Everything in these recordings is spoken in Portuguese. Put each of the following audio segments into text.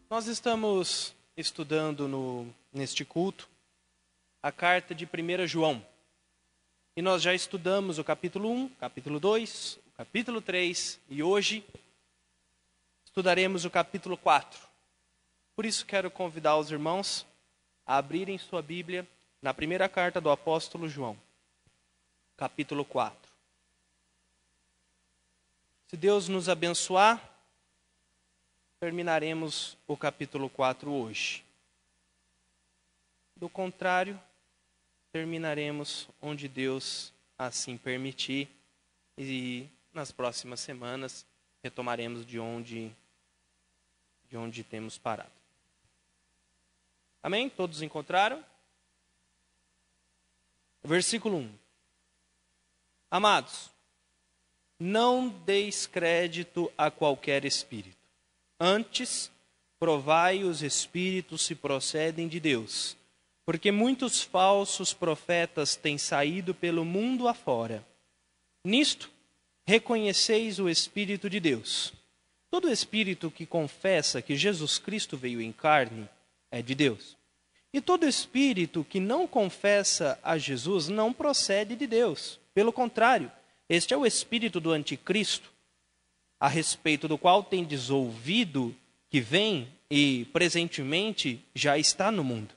Nós estamos estudando neste culto a carta de 1 João. E nós já estudamos o capítulo 1, capítulo 2, o capítulo 3 e hoje estudaremos o capítulo 4. Por isso quero convidar os irmãos a abrirem sua Bíblia na primeira carta do apóstolo João, capítulo 4. Se Deus nos abençoar, terminaremos o capítulo 4 hoje. Do contrário, terminaremos onde Deus assim permitir e nas próximas semanas retomaremos de onde temos parado. Amém? Todos encontraram? Versículo 1. Amados, não deis crédito a qualquer espírito. Antes, provai os espíritos se procedem de Deus, porque muitos falsos profetas têm saído pelo mundo afora. Nisto, reconheceis o Espírito de Deus. Todo espírito que confessa que Jesus Cristo veio em carne é de Deus. E todo espírito que não confessa a Jesus não procede de Deus. Pelo contrário, este é o espírito do anticristo, a respeito do qual tendes ouvido que vem e presentemente já está no mundo.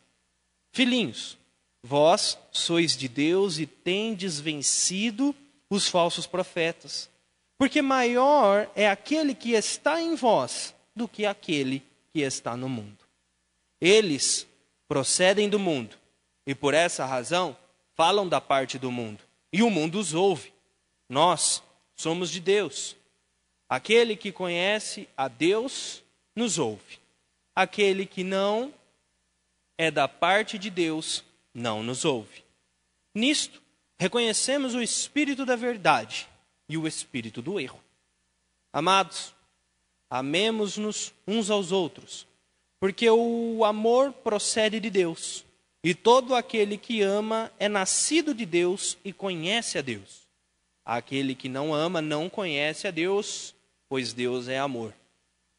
Filhinhos, vós sois de Deus e tendes vencido os falsos profetas, porque maior é aquele que está em vós do que aquele que está no mundo. Eles procedem do mundo e por essa razão falam da parte do mundo, e o mundo os ouve. Nós somos de Deus. Aquele que conhece a Deus nos ouve. Aquele que não é da parte de Deus não nos ouve. Nisto, reconhecemos o espírito da verdade e o espírito do erro. Amados, amemo-nos uns aos outros, porque o amor procede de Deus, e todo aquele que ama é nascido de Deus e conhece a Deus. Aquele que não ama não conhece a Deus, pois Deus é amor.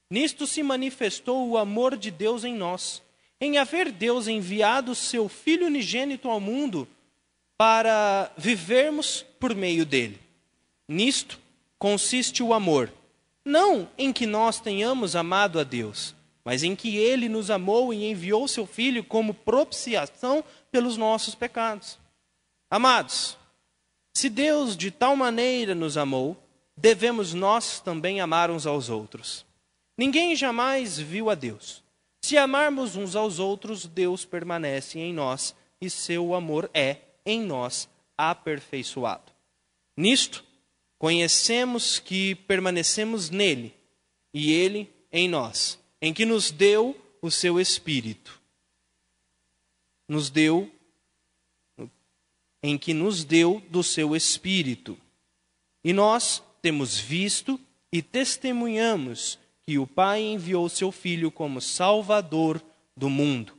Nisto se manifestou o amor de Deus em nós, em haver Deus enviado seu Filho unigênito ao mundo para vivermos por meio dele. Nisto consiste o amor, não em que nós tenhamos amado a Deus, mas em que ele nos amou e enviou seu Filho como propiciação pelos nossos pecados. Amados, se Deus de tal maneira nos amou, devemos nós também amar uns aos outros. Ninguém jamais viu a Deus. Se amarmos uns aos outros, Deus permanece em nós e seu amor é, em nós, aperfeiçoado. Nisto, conhecemos que permanecemos nele e ele em nós, em que nos deu o seu Espírito. Em que nos deu do seu Espírito. E nós temos visto e testemunhamos que o Pai enviou seu Filho como Salvador do mundo.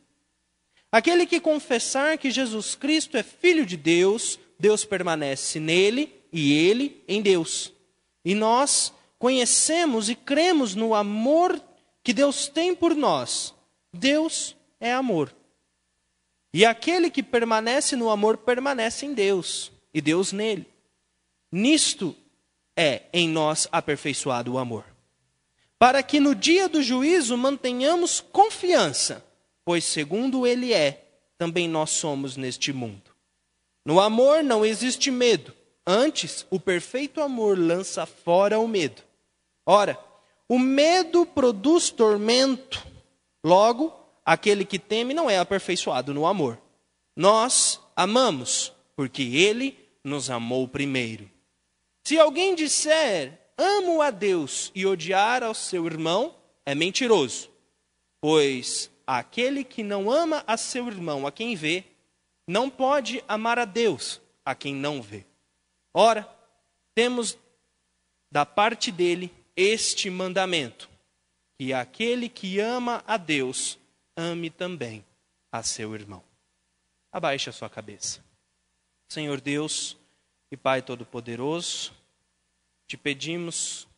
Aquele que confessar que Jesus Cristo é Filho de Deus, Deus permanece nele e ele em Deus. E nós conhecemos e cremos no amor que Deus tem por nós. Deus é amor. E aquele que permanece no amor permanece em Deus, e Deus nele. Nisto é em nós aperfeiçoado o amor. Para que no dia do juízo mantenhamos confiança, pois segundo ele é, também nós somos neste mundo. No amor não existe medo, antes o perfeito amor lança fora o medo. Ora, o medo produz tormento, logo, aquele que teme não é aperfeiçoado no amor. Nós amamos, porque ele nos amou primeiro. Se alguém disser, amo a Deus, e odiar ao seu irmão, é mentiroso. Pois aquele que não ama a seu irmão, a quem vê, não pode amar a Deus, a quem não vê. Ora, temos da parte dele este mandamento, que aquele que ama a Deus, ame também a seu irmão. Abaixe a sua cabeça. Senhor Deus e Pai Todo-Poderoso, te pedimos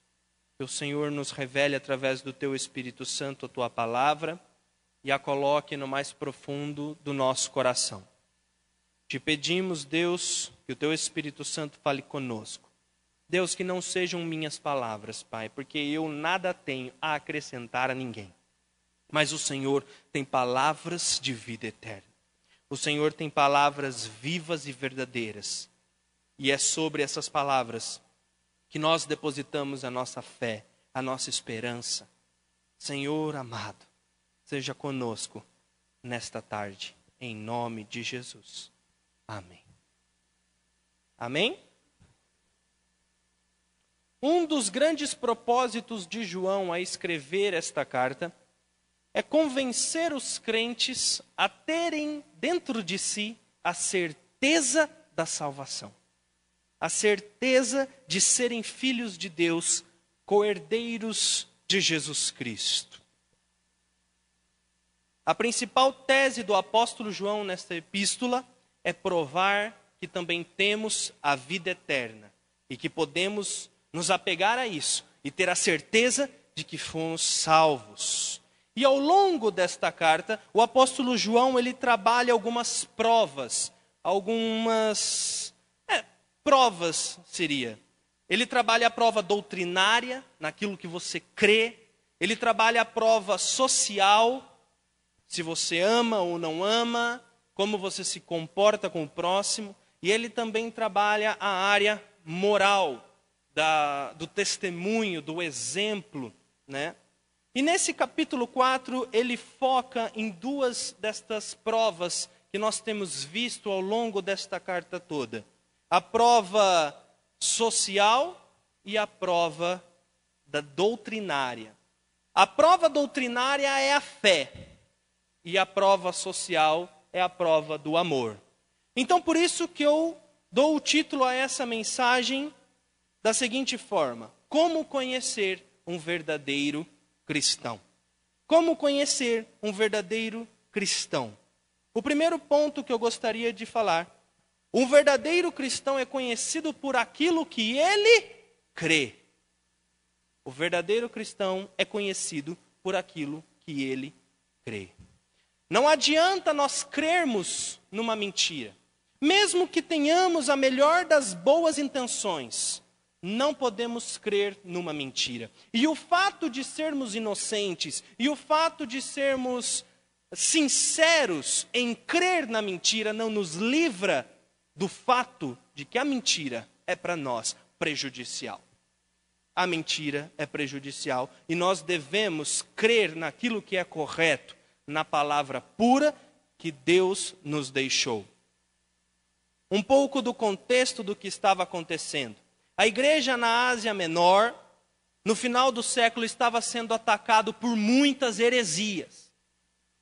Que o Senhor nos revele através do teu Espírito Santo a tua palavra e a coloque no mais profundo do nosso coração. Te pedimos, Deus, que o teu Espírito Santo fale conosco. Deus, que não sejam minhas palavras, Pai, porque eu nada tenho a acrescentar a ninguém. Mas o Senhor tem palavras de vida eterna. O Senhor tem palavras vivas e verdadeiras. E é sobre essas palavras que nós depositamos a nossa fé, a nossa esperança. Senhor amado, seja conosco nesta tarde, em nome de Jesus. Amém. Amém? Um dos grandes propósitos de João a escrever esta carta é convencer os crentes a terem dentro de si a certeza da salvação. A certeza de serem filhos de Deus, co-herdeiros de Jesus Cristo. A principal tese do apóstolo João nesta epístola é provar que também temos a vida eterna e que podemos nos apegar a isso e ter a certeza de que fomos salvos. E ao longo desta carta, o apóstolo João ele trabalha algumas provas, provas seria. Ele trabalha a prova doutrinária, naquilo que você crê. Ele trabalha a prova social, se você ama ou não ama, como você se comporta com o próximo. E ele também trabalha a área moral, do testemunho, do exemplo, né? E nesse capítulo 4, ele foca em duas destas provas que nós temos visto ao longo desta carta toda. A prova social e a prova doutrinária. A prova doutrinária é a fé e a prova social é a prova do amor. Então, por isso que eu dou o título a essa mensagem da seguinte forma: como conhecer um verdadeiro cristão? Como conhecer um verdadeiro cristão? O primeiro ponto que eu gostaria de falar: um verdadeiro cristão é conhecido por aquilo que ele crê. O verdadeiro cristão é conhecido por aquilo que ele crê. Não adianta nós crermos numa mentira. Mesmo que tenhamos a melhor das boas intenções, não podemos crer numa mentira. E o fato de sermos inocentes, e o fato de sermos sinceros em crer na mentira, não nos livra do fato de que a mentira é para nós prejudicial. A mentira é prejudicial e nós devemos crer naquilo que é correto, na palavra pura que Deus nos deixou. Um pouco do contexto do que estava acontecendo. A igreja na Ásia Menor, no final do século, estava sendo atacado por muitas heresias,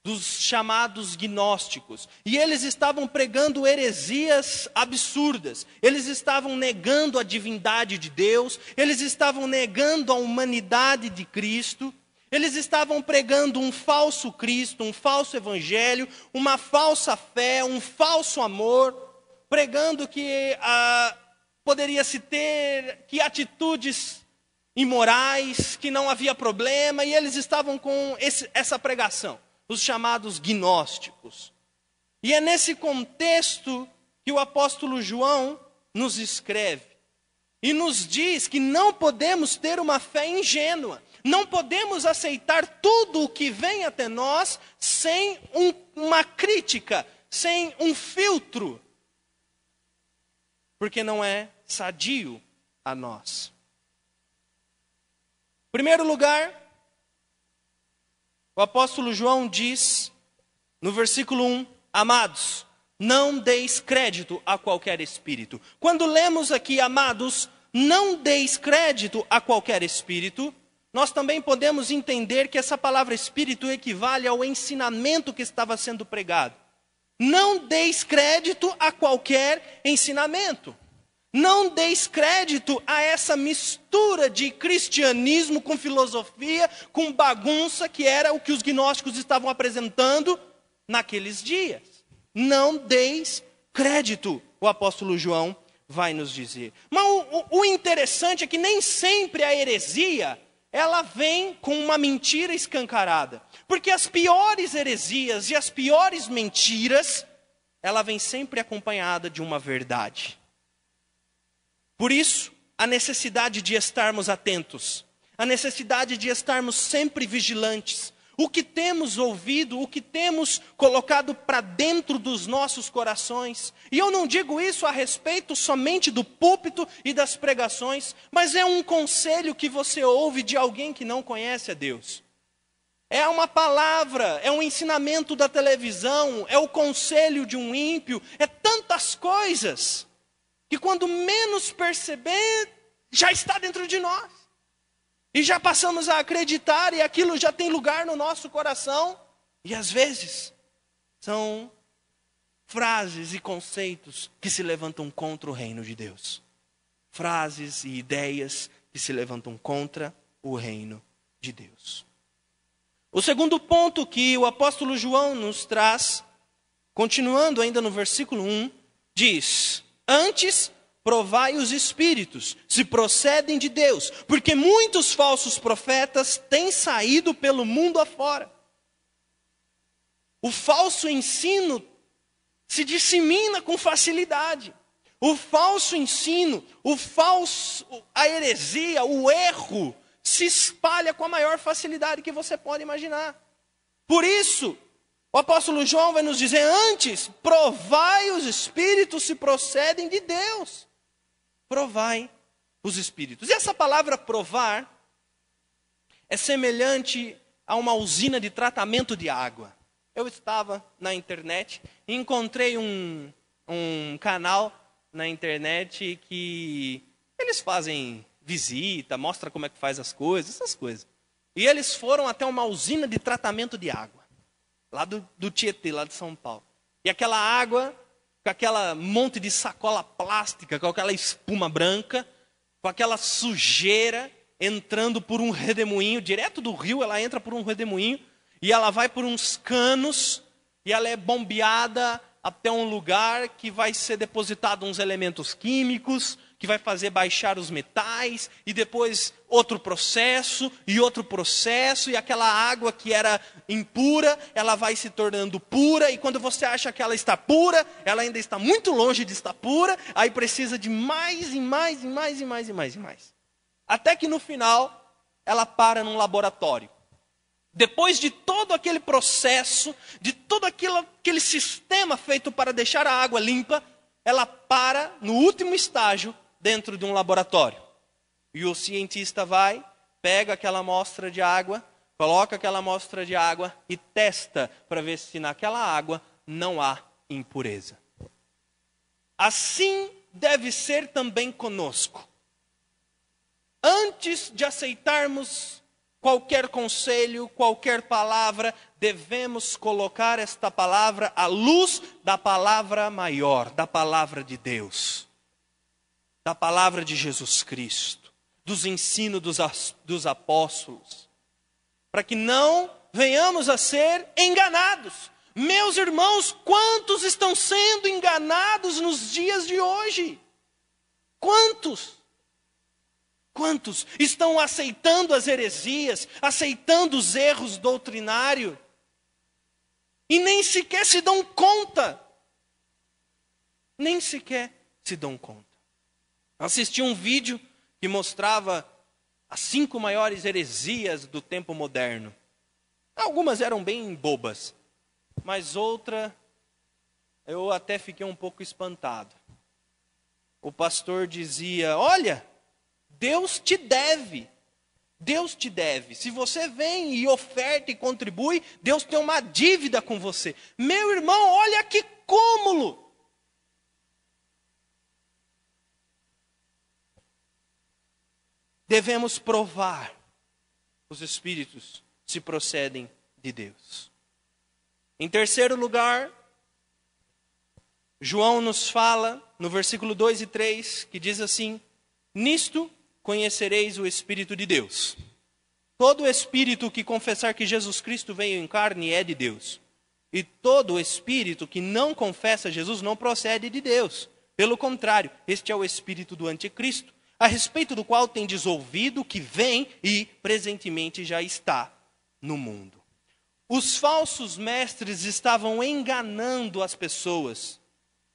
dos chamados gnósticos. E eles estavam pregando heresias absurdas. Eles estavam negando a divindade de Deus, eles estavam negando a humanidade de Cristo, eles estavam pregando um falso Cristo, um falso evangelho, uma falsa fé, um falso amor, pregando que poderia se ter que atitudes imorais, que não havia problema, e eles estavam com essa pregação, os chamados gnósticos. E é nesse contexto que o apóstolo João nos escreve e nos diz que não podemos ter uma fé ingênua, não podemos aceitar tudo o que vem até nós sem uma crítica, sem um filtro, porque não é sadio a nós. Em primeiro lugar, o apóstolo João diz, no versículo 1, amados, não deis crédito a qualquer espírito. Quando lemos aqui, amados, não deis crédito a qualquer espírito, nós também podemos entender que essa palavra espírito equivale ao ensinamento que estava sendo pregado. Não deis crédito a qualquer ensinamento. Não deis crédito a essa mistura de cristianismo com filosofia, com bagunça, que era o que os gnósticos estavam apresentando naqueles dias. Não deis crédito, o apóstolo João vai nos dizer. Mas o interessante é que nem sempre a heresia, ela vem com uma mentira escancarada. Porque as piores heresias e as piores mentiras, ela vem sempre acompanhada de uma verdade. Por isso, a necessidade de estarmos atentos, a necessidade de estarmos sempre vigilantes. O que temos ouvido, o que temos colocado para dentro dos nossos corações. E eu não digo isso a respeito somente do púlpito e das pregações, mas é um conselho que você ouve de alguém que não conhece a Deus. É uma palavra, é um ensinamento da televisão, é o conselho de um ímpio, é tantas coisas que quando menos perceber, já está dentro de nós. E já passamos a acreditar e aquilo já tem lugar no nosso coração. E às vezes são frases e conceitos que se levantam contra o reino de Deus. Frases e ideias que se levantam contra o reino de Deus. O segundo ponto que o apóstolo João nos traz, continuando ainda no versículo 1, diz: antes provai os espíritos, se procedem de Deus, porque muitos falsos profetas têm saído pelo mundo afora. O falso ensino se dissemina com facilidade. O falso ensino, a heresia, o erro, se espalha com a maior facilidade que você pode imaginar. Por isso, o apóstolo João vai nos dizer: antes, provai os espíritos se procedem de Deus. Provai os espíritos. E essa palavra provar é semelhante a uma usina de tratamento de água. Eu estava na internet e encontrei um canal na internet que eles fazem visita, mostra como é que faz as coisas, essas coisas. E eles foram até uma usina de tratamento de água, lá do Tietê, lá de São Paulo. E aquela água, com aquela monte de sacola plástica, com aquela espuma branca, com aquela sujeira, entrando por um redemoinho, direto do rio, ela entra por um redemoinho, e ela vai por uns canos, e ela é bombeada até um lugar que vai ser depositado uns elementos químicos, que vai fazer baixar os metais, e depois outro processo, e aquela água que era impura, ela vai se tornando pura, e quando você acha que ela está pura, ela ainda está muito longe de estar pura, aí precisa de mais, e mais, e mais, e mais, e mais, e mais. Até que no final, ela para num laboratório. Depois de todo aquele processo, de todo aquele sistema feito para deixar a água limpa, ela para no último estágio dentro de um laboratório. E o cientista vai, pega aquela amostra de água, coloca aquela amostra de água e testa para ver se naquela água não há impureza. Assim deve ser também conosco. Antes de aceitarmos qualquer conselho, qualquer palavra, devemos colocar esta palavra à luz da palavra maior, da palavra de Deus, da palavra de Jesus Cristo, dos ensinos dos apóstolos, para que não venhamos a ser enganados. Meus irmãos, quantos estão sendo enganados nos dias de hoje? Quantos? Quantos estão aceitando as heresias, aceitando os erros doutrinários, e nem sequer se dão conta? Nem sequer se dão conta. Assisti um vídeo que mostrava as 5 maiores heresias do tempo moderno. Algumas eram bem bobas, mas outra eu até fiquei um pouco espantado. O pastor dizia: olha, Deus te deve. Deus te deve. Se você vem e oferta e contribui, Deus tem uma dívida com você. Meu irmão, olha que cúmulo. Devemos provar os espíritos se procedem de Deus. Em terceiro lugar, João nos fala no versículo 2 e 3, que diz assim: nisto conhecereis o Espírito de Deus. Todo espírito que confessar que Jesus Cristo veio em carne é de Deus. E todo espírito que não confessa Jesus não procede de Deus. Pelo contrário, este é o espírito do anticristo, a respeito do qual tendes ouvido que vem e presentemente já está no mundo. Os falsos mestres estavam enganando as pessoas,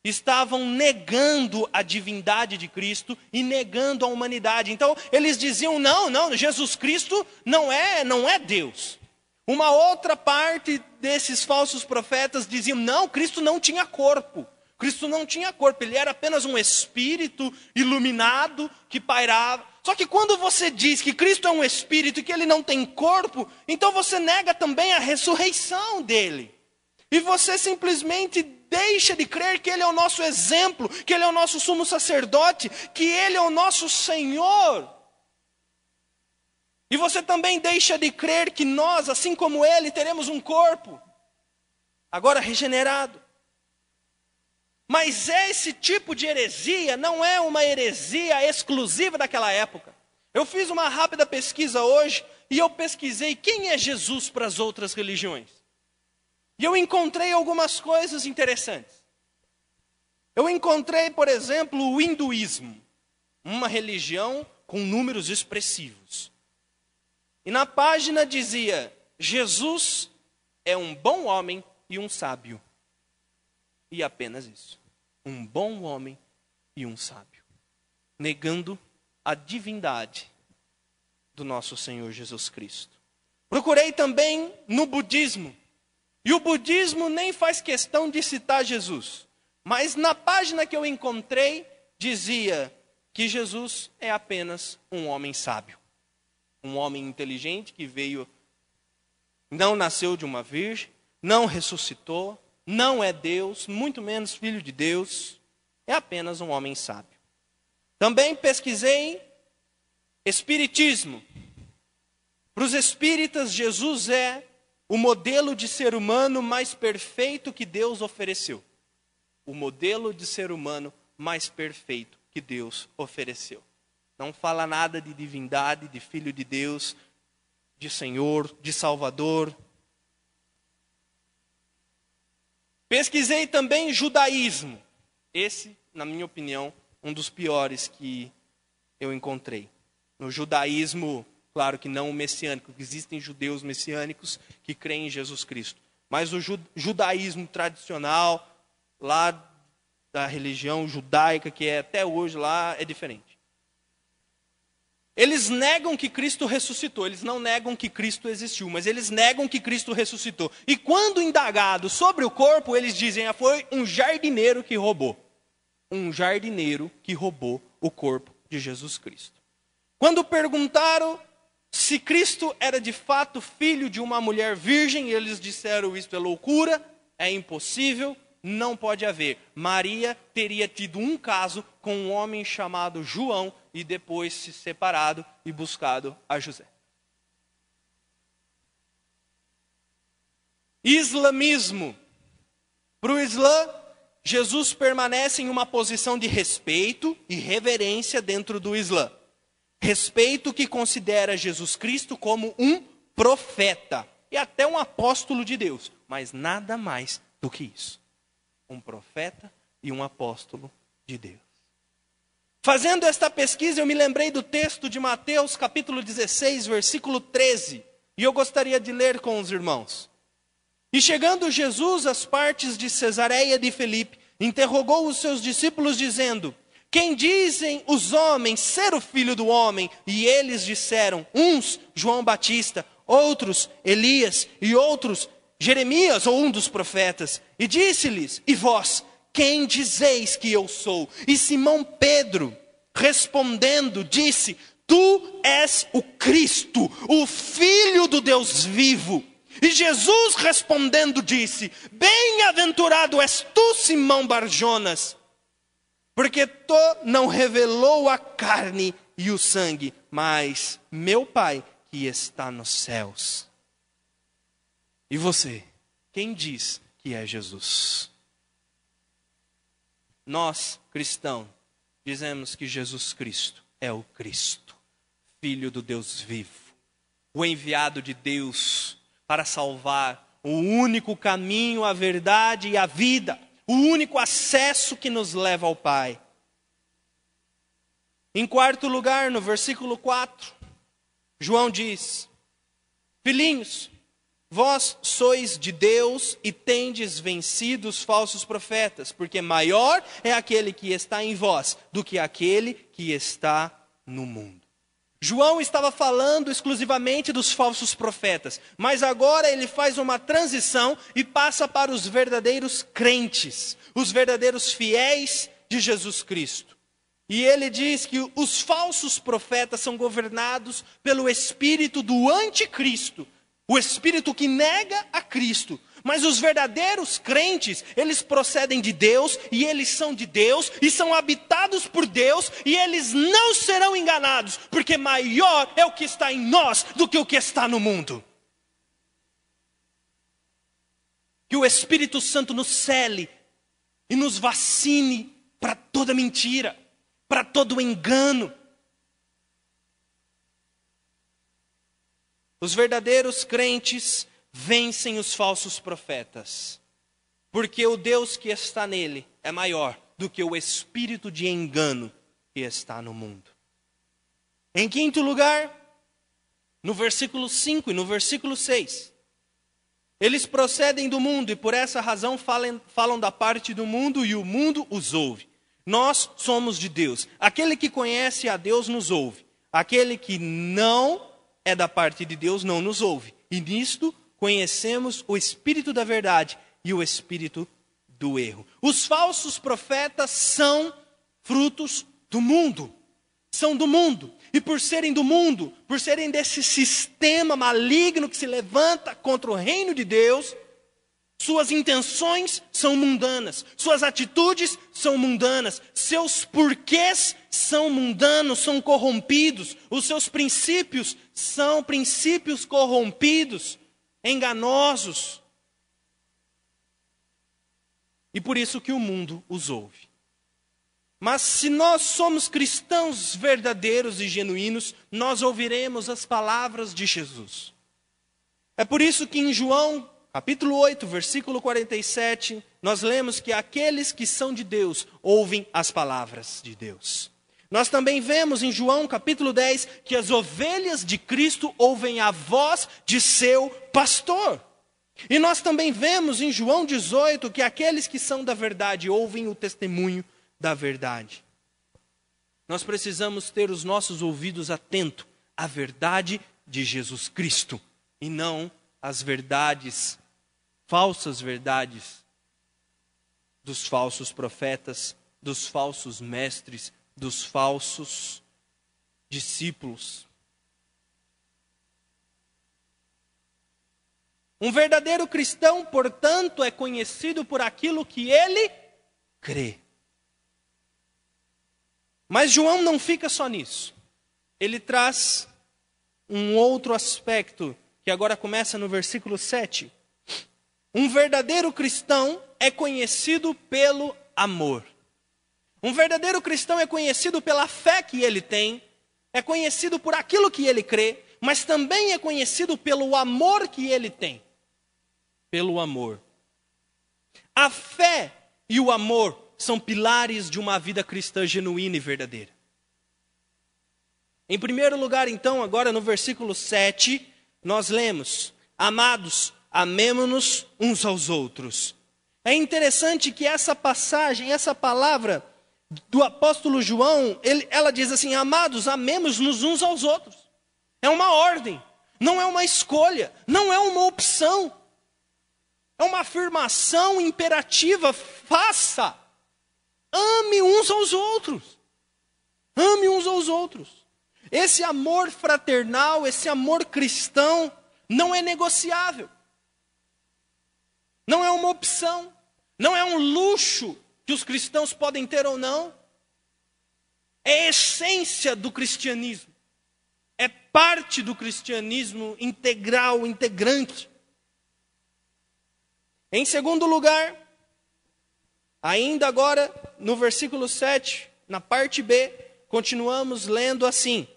estavam negando a divindade de Cristo e negando a humanidade. Então, eles diziam, não, Jesus Cristo não é Deus. Uma outra parte desses falsos profetas diziam, não, Cristo não tinha corpo. Cristo não tinha corpo, ele era apenas um espírito iluminado que pairava. Só que quando você diz que Cristo é um espírito e que ele não tem corpo, então você nega também a ressurreição dele. E você simplesmente deixa de crer que ele é o nosso exemplo, que ele é o nosso sumo sacerdote, que ele é o nosso Senhor. E você também deixa de crer que nós, assim como ele, teremos um corpo, agora regenerado. Mas esse tipo de heresia não é uma heresia exclusiva daquela época. Eu fiz uma rápida pesquisa hoje e eu pesquisei quem é Jesus para as outras religiões. E eu encontrei algumas coisas interessantes. Eu encontrei, por exemplo, o hinduísmo, uma religião com números expressivos. E na página dizia, Jesus é um bom homem e um sábio. E apenas isso. Um bom homem e um sábio. Negando a divindade do nosso Senhor Jesus Cristo. Procurei também no budismo. E o budismo nem faz questão de citar Jesus. Mas na página que eu encontrei, dizia que Jesus é apenas um homem sábio. Um homem inteligente que veio, não nasceu de uma virgem, não ressuscitou, não é Deus, muito menos filho de Deus, é apenas um homem sábio. Também pesquisei espiritismo. Para os espíritas, Jesus é o modelo de ser humano mais perfeito que Deus ofereceu. O modelo de ser humano mais perfeito que Deus ofereceu. Não fala nada de divindade, de filho de Deus, de Senhor, de Salvador. Pesquisei também judaísmo. Esse, na minha opinião, um dos piores que eu encontrei. No judaísmo, claro que não o messiânico, existem judeus messiânicos que creem em Jesus Cristo. Mas o judaísmo tradicional, lá da religião judaica, que é até hoje lá, é diferente. Eles negam que Cristo ressuscitou, eles não negam que Cristo existiu, mas eles negam que Cristo ressuscitou. E quando indagados sobre o corpo, eles dizem, foi um jardineiro que roubou. Um jardineiro que roubou o corpo de Jesus Cristo. Quando perguntaram se Cristo era de fato filho de uma mulher virgem, eles disseram, isso é loucura, é impossível, não pode haver. Maria teria tido um caso com um homem chamado João e depois se separado e buscado a José. Islamismo. Para o Islã, Jesus permanece em uma posição de respeito e reverência dentro do Islã. Respeito que considera Jesus Cristo como um profeta e até um apóstolo de Deus, mas nada mais do que isso. Um profeta e um apóstolo de Deus. Fazendo esta pesquisa, eu me lembrei do texto de Mateus, capítulo 16, versículo 13. E eu gostaria de ler com os irmãos. E chegando Jesus às partes de Cesareia de Filipe, interrogou os seus discípulos, dizendo, quem dizem os homens ser o Filho do Homem? E eles disseram, uns, João Batista, outros, Elias, e outros, Jeremias, ou um dos profetas. E disse-lhes, e vós, quem dizeis que eu sou? E Simão Pedro, respondendo, disse, tu és o Cristo, o Filho do Deus vivo. E Jesus respondendo disse, bem-aventurado és tu, Simão Barjonas, porque tu não revelou a carne e o sangue, mas meu Pai que está nos céus. E você, quem diz que é Jesus? Nós, cristãos, dizemos que Jesus Cristo é o Cristo, Filho do Deus vivo, o enviado de Deus para salvar, o único caminho, a verdade e a vida, o único acesso que nos leva ao Pai. Em quarto lugar, no versículo 4, João diz: filhinhos, vós sois de Deus e tendes vencido os falsos profetas, porque maior é aquele que está em vós do que aquele que está no mundo. João estava falando exclusivamente dos falsos profetas, mas agora ele faz uma transição e passa para os verdadeiros crentes, os verdadeiros fiéis de Jesus Cristo. E ele diz que os falsos profetas são governados pelo espírito do anticristo, o espírito que nega a Cristo. Mas os verdadeiros crentes, eles procedem de Deus, e eles são de Deus, e são habitados por Deus, e eles não serão enganados, porque maior é o que está em nós do que o que está no mundo. Que o Espírito Santo nos cele e nos vacine para toda mentira, para todo engano. Os verdadeiros crentes vencem os falsos profetas, porque o Deus que está nele é maior do que o espírito de engano que está no mundo. Em quinto lugar, no versículo 5 e no versículo 6, eles procedem do mundo e por essa razão falam da parte do mundo e o mundo os ouve. Nós somos de Deus. Aquele que conhece a Deus nos ouve. Aquele que não é da parte de Deus não nos ouve. E nisto conhecemos o espírito da verdade e o espírito do erro. Os falsos profetas são frutos do mundo. São do mundo. E por serem do mundo, por serem desse sistema maligno que se levanta contra o reino de Deus, suas intenções são mundanas, suas atitudes são mundanas, seus porquês são mundanos, são corrompidos, os seus princípios são princípios corrompidos, enganosos. E por isso que o mundo os ouve. Mas se nós somos cristãos verdadeiros e genuínos, nós ouviremos as palavras de Jesus. É por isso que em João, capítulo 8, versículo 47, nós lemos que aqueles que são de Deus ouvem as palavras de Deus. Nós também vemos em João, capítulo 10, que as ovelhas de Cristo ouvem a voz de seu pastor. E nós também vemos em João 18 que aqueles que são da verdade ouvem o testemunho da verdade. Nós precisamos ter os nossos ouvidos atentos à verdade de Jesus Cristo e não às verdades, falsas verdades dos falsos profetas, dos falsos mestres, dos falsos discípulos. Um verdadeiro cristão, portanto, é conhecido por aquilo que ele crê. Mas João não fica só nisso. Ele traz um outro aspecto, que agora começa no versículo 7. Um verdadeiro cristão é conhecido pelo amor. Um verdadeiro cristão é conhecido pela fé que ele tem, é conhecido por aquilo que ele crê, mas também é conhecido pelo amor que ele tem. Pelo amor. A fé e o amor são pilares de uma vida cristã genuína e verdadeira. Em primeiro lugar, então, agora no versículo 7, nós lemos: amados, amemo-nos uns aos outros. É interessante que essa passagem, essa palavra do apóstolo João, ela diz assim: amados, amemos-nos uns aos outros. É uma ordem, não é uma escolha, não é uma opção. É uma afirmação imperativa: faça. Ame uns aos outros. Ame uns aos outros. Esse amor fraternal, esse amor cristão, não é negociável. Não é uma opção. Não é um luxo que os cristãos podem ter ou não. É a essência do cristianismo. É parte do cristianismo integral, integrante. Em segundo lugar, ainda agora no versículo 7, na parte B, continuamos lendo assim: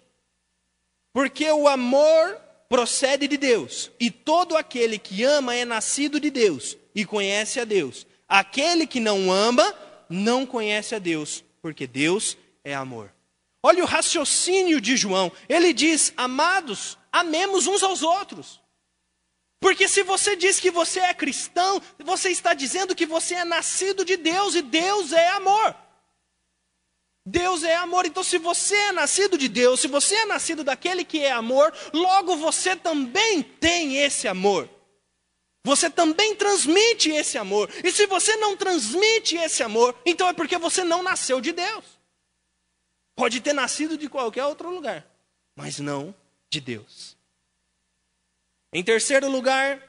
porque o amor procede de Deus, e todo aquele que ama é nascido de Deus e conhece a Deus. Aquele que não ama não conhece a Deus, porque Deus é amor. Olha o raciocínio de João. Ele diz: amados, amemos uns aos outros. Porque se você diz que você é cristão, você está dizendo que você é nascido de Deus, e Deus é amor. Deus é amor. Então, se você é nascido de Deus, se você é nascido daquele que é amor, logo você também tem esse amor. Você também transmite esse amor. E se você não transmite esse amor, então é porque você não nasceu de Deus. Pode ter nascido de qualquer outro lugar, mas não de Deus. Em terceiro lugar,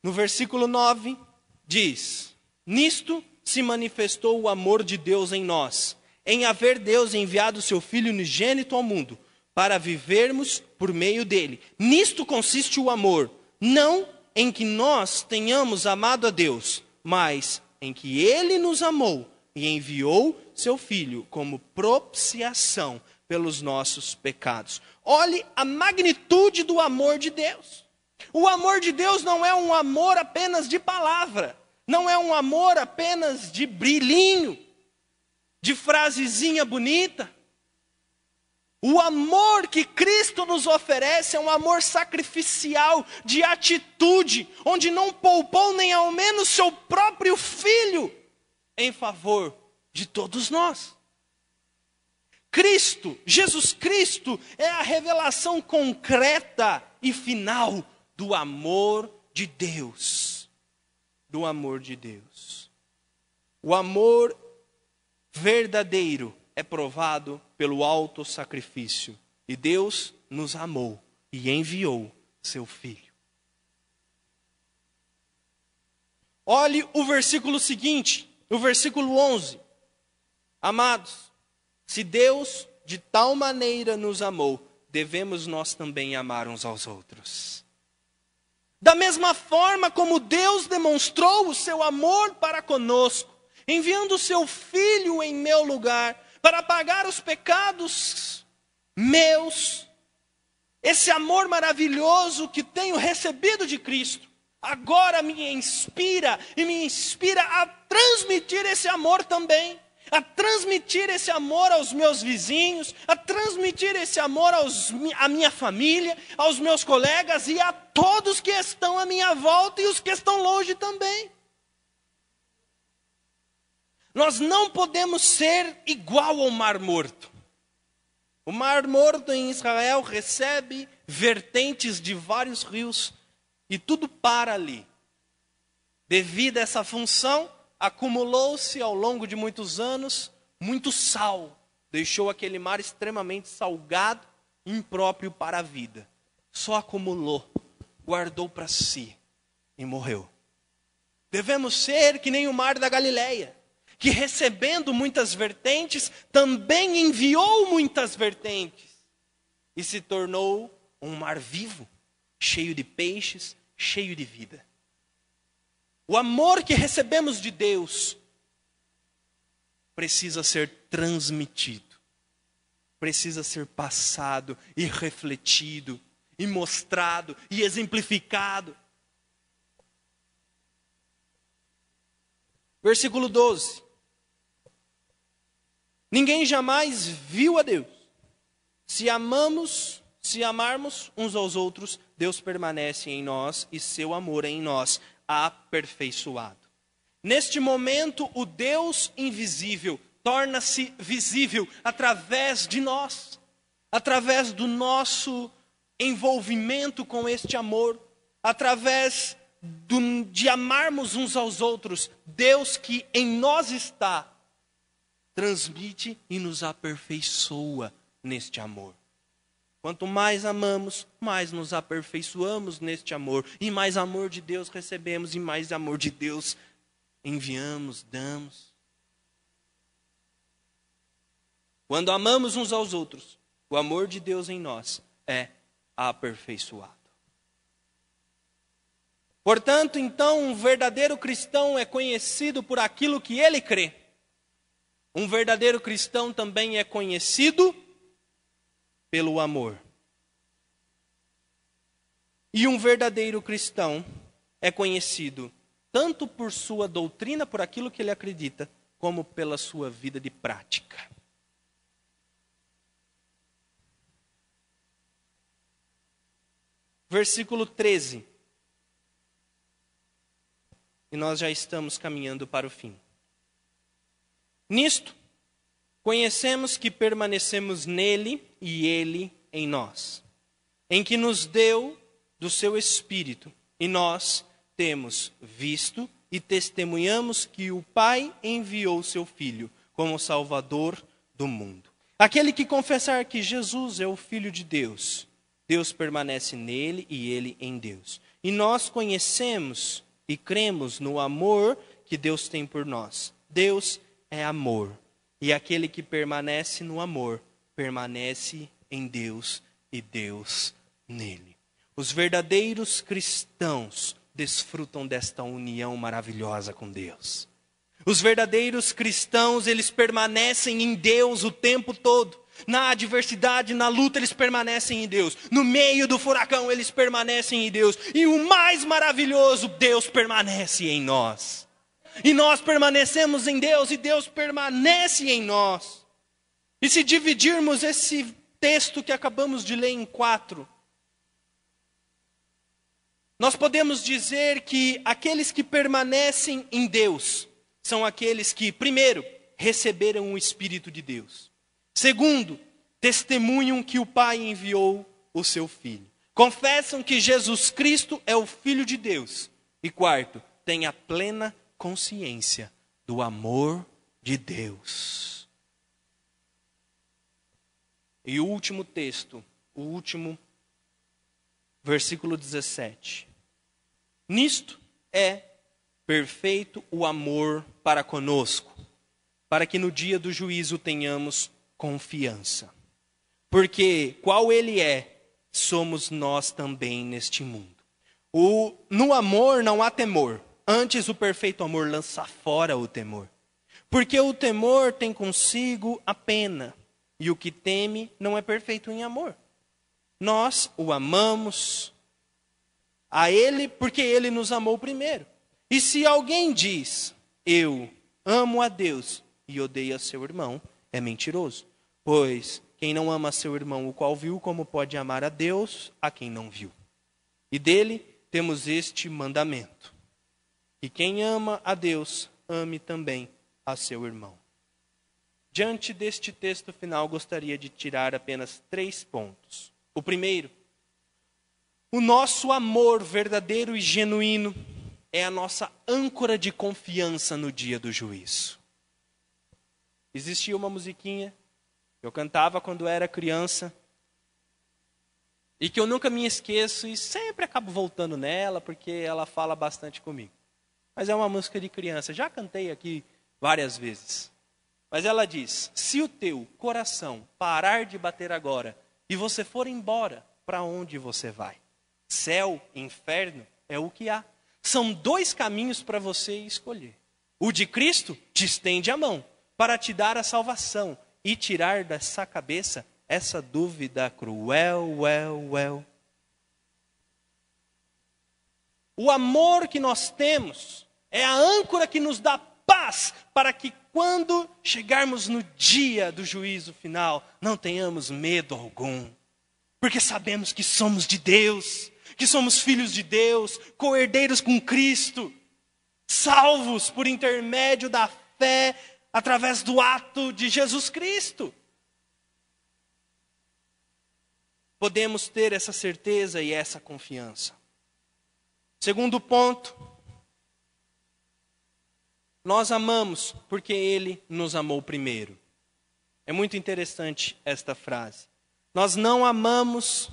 no versículo 9, diz: nisto se manifestou o amor de Deus em nós, em haver Deus enviado o seu Filho unigênito ao mundo, para vivermos por meio dele. Nisto consiste o amor, não em que nós tenhamos amado a Deus, mas em que ele nos amou e enviou seu Filho como propiciação pelos nossos pecados. Olhe a magnitude do amor de Deus. O amor de Deus não é um amor apenas de palavra, não é um amor apenas de brilhinho, de frasezinha bonita. O amor que Cristo nos oferece é um amor sacrificial, de atitude, onde não poupou nem ao menos seu próprio Filho em favor de todos nós. Cristo, Jesus Cristo, é a revelação concreta e final do amor de Deus. Do amor de Deus. O amor verdadeiro é provado pelo alto sacrifício. E Deus nos amou e enviou seu Filho. Olhe o versículo seguinte, o versículo 11. Amados, se Deus de tal maneira nos amou, devemos nós também amar uns aos outros. Da mesma forma como Deus demonstrou o seu amor para conosco, enviando o seu Filho em meu lugar, para pagar os pecados meus, esse amor maravilhoso que tenho recebido de Cristo, agora me inspira a transmitir esse amor também. A transmitir esse amor aos meus vizinhos, a transmitir esse amor à minha família, aos meus colegas e a todos que estão à minha volta e os que estão longe também. Nós não podemos ser igual ao Mar Morto. O Mar Morto em Israel recebe vertentes de vários rios e tudo para ali. Devido a essa função, acumulou-se ao longo de muitos anos muito sal. Deixou aquele mar extremamente salgado, impróprio para a vida. Só acumulou, guardou para si e morreu. Devemos ser que nem o mar da Galileia, que recebendo muitas vertentes, também enviou muitas vertentes. E se tornou um mar vivo, cheio de peixes, cheio de vida. O amor que recebemos de Deus precisa ser transmitido, precisa ser passado e refletido, e mostrado, e exemplificado. Versículo 12. Ninguém jamais viu a Deus. Se amarmos uns aos outros, Deus permanece em nós e seu amor é em nós aperfeiçoado. Neste momento, o Deus invisível torna-se visível através de nós, através do nosso envolvimento com este amor, através de amarmos uns aos outros. Deus que em nós está, transmite e nos aperfeiçoa neste amor. Quanto mais amamos, mais nos aperfeiçoamos neste amor. E mais amor de Deus recebemos, e mais amor de Deus enviamos, damos. Quando amamos uns aos outros, o amor de Deus em nós é aperfeiçoado. Portanto, então, um verdadeiro cristão é conhecido por aquilo que ele crê. Um verdadeiro cristão também é conhecido pelo amor. E um verdadeiro cristão é conhecido tanto por sua doutrina, por aquilo que ele acredita, como pela sua vida de prática. Versículo 13. E nós já estamos caminhando para o fim. Nisto, conhecemos que permanecemos nele e ele em nós, em que nos deu do seu Espírito, e nós temos visto e testemunhamos que o Pai enviou seu Filho como Salvador do mundo. Aquele que confessar que Jesus é o Filho de Deus, Deus permanece nele e ele em Deus. E nós conhecemos e cremos no amor que Deus tem por nós. Deus é amor. E aquele que permanece no amor, permanece em Deus e Deus nele. Os verdadeiros cristãos desfrutam desta união maravilhosa com Deus. Os verdadeiros cristãos, eles permanecem em Deus o tempo todo. Na adversidade, na luta, eles permanecem em Deus. No meio do furacão, eles permanecem em Deus. E o mais maravilhoso, Deus permanece em nós. E nós permanecemos em Deus e Deus permanece em nós. E se dividirmos esse texto que acabamos de ler em 4, nós podemos dizer que aqueles que permanecem em Deus são aqueles que, primeiro, receberam o Espírito de Deus. Segundo, testemunham que o Pai enviou o seu Filho. Confessam que Jesus Cristo é o Filho de Deus. E quarto, têm a plena consciência do amor de Deus. E o último texto, o último versículo 17. Nisto é perfeito o amor para conosco, para que no dia do juízo tenhamos confiança. Porque qual ele é, somos nós também neste mundo. No amor não há temor. Antes o perfeito amor lança fora o temor. Porque o temor tem consigo a pena. E o que teme não é perfeito em amor. Nós o amamos a ele porque ele nos amou primeiro. E se alguém diz, eu amo a Deus e odeia seu irmão, é mentiroso. Pois quem não ama seu irmão, o qual viu, como pode amar a Deus, a quem não viu? E dele temos este mandamento: que quem ama a Deus, ame também a seu irmão. Diante deste texto final, gostaria de tirar apenas 3 pontos. O primeiro, o nosso amor verdadeiro e genuíno é a nossa âncora de confiança no dia do juízo. Existia uma musiquinha que eu cantava quando era criança e que eu nunca me esqueço e sempre acabo voltando nela porque ela fala bastante comigo. Mas é uma música de criança, já cantei aqui várias vezes. Mas ela diz, se o teu coração parar de bater agora e você for embora, para onde você vai? Céu, inferno, é o que há. São 2 caminhos para você escolher. O de Cristo te estende a mão para te dar a salvação e tirar dessa cabeça essa dúvida cruel, O amor que nós temos é a âncora que nos dá paz para que quando chegarmos no dia do juízo final, não tenhamos medo algum. Porque sabemos que somos de Deus, que somos filhos de Deus, co-herdeiros com Cristo, salvos por intermédio da fé, através do ato de Jesus Cristo. Podemos ter essa certeza e essa confiança. Segundo ponto, nós amamos porque Ele nos amou primeiro. É muito interessante esta frase. Nós não amamos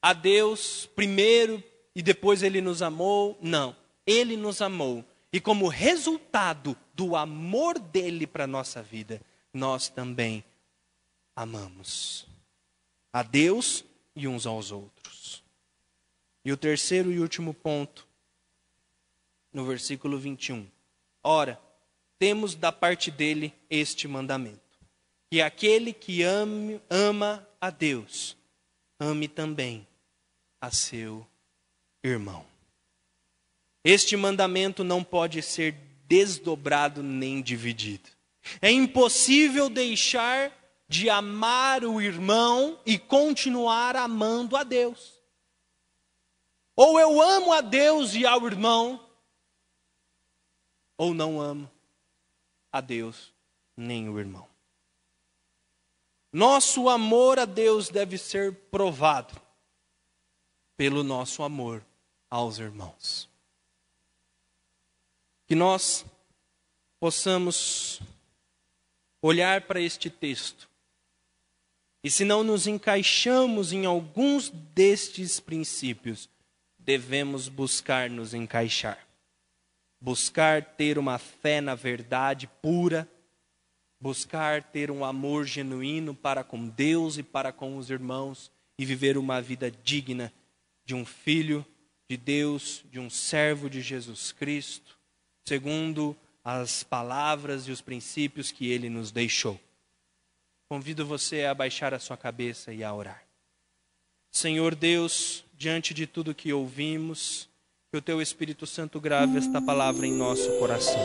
a Deus primeiro e depois Ele nos amou. Não, Ele nos amou. E como resultado do amor dEle para a nossa vida, nós também amamos a Deus e uns aos outros. E o terceiro e último ponto, no versículo 21. Ora, temos da parte dele este mandamento: que aquele que ama a Deus, ame também a seu irmão. Este mandamento não pode ser desdobrado nem dividido. É impossível deixar de amar o irmão e continuar amando a Deus. Ou eu amo a Deus e ao irmão, ou não amo a Deus nem o irmão. Nosso amor a Deus deve ser provado pelo nosso amor aos irmãos. Que nós possamos olhar para este texto e, se não nos encaixamos em alguns destes princípios, devemos buscar nos encaixar. Buscar ter uma fé na verdade pura, buscar ter um amor genuíno para com Deus e para com os irmãos e viver uma vida digna de um filho de Deus, de um servo de Jesus Cristo, segundo as palavras e os princípios que Ele nos deixou. Convido você a baixar a sua cabeça e a orar. Senhor Deus, diante de tudo que ouvimos, que o Teu Espírito Santo grave esta palavra em nosso coração.